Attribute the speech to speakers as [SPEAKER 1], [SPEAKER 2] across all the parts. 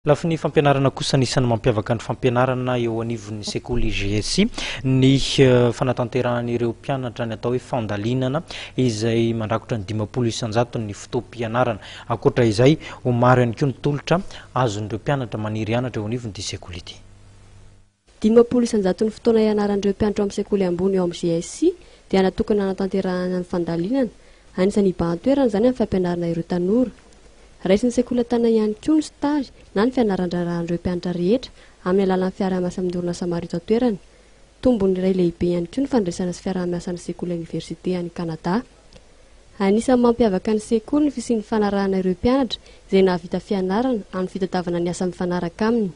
[SPEAKER 1] Lafa ny fampianarana kosa anisan'ny mampiavaka ny fampianarana eo anivon'ny sekoly GSI ny fanatanteran'ireo mpianatra ny atao hoe fandalinana izay mandrakotra ny 500 isan-jato ny fotoam-pianarana. Ankoatra izay ho maro ihany koa ny tolotra azon'ireo mpianatra maniry anatra eo anivon'ity sekoly ity.
[SPEAKER 2] 500 isan-jato ny fotoana ianaran'ireo mpianatra amin'ny sekoly ambony eo amin'ny GSI dia natokana hanatanterahana ny fandalinana. Anisan'ny ibahan-toerana izany amin'ny fampianarana ireo tanora. Raisin'ny sekoly tana ihany koa ny stage na ny fianaran-drarahan'ireo mpianatra rehetra amin'ny alalan'ny fiaraha-miasa amin'ny orinasa maro eto an-toerana. Tombony iray lehibe ihany koa ny fandraisana sy fiaraha-miasa ny sekoly oniversite any Kanada. Anisan'ny mampiavaka ny sekoly ny fisian'ny fanarahana ireo mpianatra izay nahavita fianarana amin'ny fitadiavana ny asa mifanaraka aminy.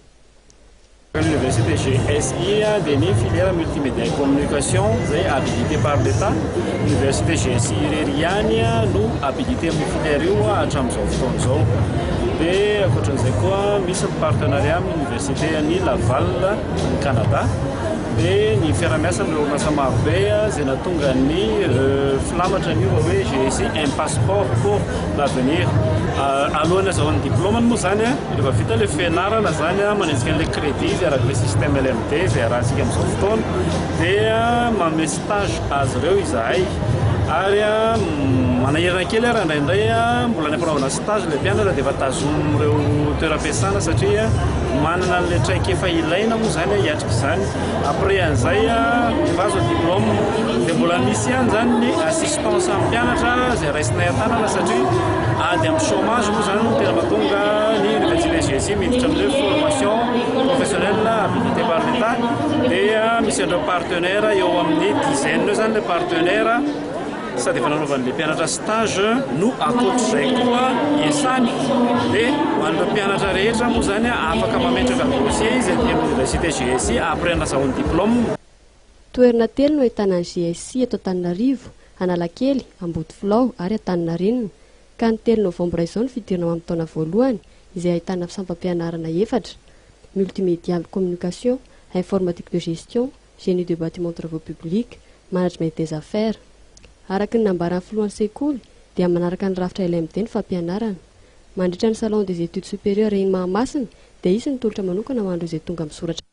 [SPEAKER 3] L'université GSI a des filières multimédia et communication habilité par l'État. L'université GSI Reriania nous habilité amin'ny filière io hatramin'izao fotoana izao. Dia ankoatran'izay koa misy partenariat amin'ny université any Laval ny Canada. Dia ny fiaraha-miasa amin'ny orinasa marobe izay nahatonga ny filamatra ny hoe GSI un passeport pour l'avenir. Alohan'ny azahoan'ny diplôme moa zany rehefa vita ilay fianarana zany manenjika an'ilay crédit izay araka ilay système LMD izay arahantsika amin'izao fotoana dia manome stage azy ireo izahay ary manahirana kely raha indraindray mbola ny ampianaovana stage ilay mpianatra dia efa tazomin'ireo toeram-piasana satria manana an'ilay traikefa ilaina moa zany hiatrika izany. Après an'izay efa azo diplôme dia mbola misy ihany zany ny assistance amin'ny mpianatra izay raisinay an-tanana satria ady amin'ny chômage moa zany no tena mahatonga ny université GSI miditra amin'ireo formation professionnelle habilité par l'État dia misy an'ireo partenaire eo amin'ny dizaine eo zany le partenaire sady efa nanaovan'ilay mpianatra stage no ankoatr'izay koa iasany dia ho an'ireo mpianatra rehetra moa zany afaka mametraka dossier izy amin'ny université GSI après nahazoany diplôme.
[SPEAKER 2] Toerana telo no ahitana ny GSI eto Antananarivo, Analakely, Ambodifilaho ary Antaninarenina. Ka ny 3 novambra izao ny fidirana amin'ny taona voalohany izay ahitana fisampam-pianarana 4: multimédia communication, informatique de gestion, génie de bâtiment travaux publics, management des affaires. Araka ny nambaran'ny filohan'ny sekoly dia manaraka ny rafitra LMD ny fampianarana. Mandritra ny salon des études supérieures eny Mahamasina dia isy ny tolotra manokana ho an'ireo izay tonga misoratra.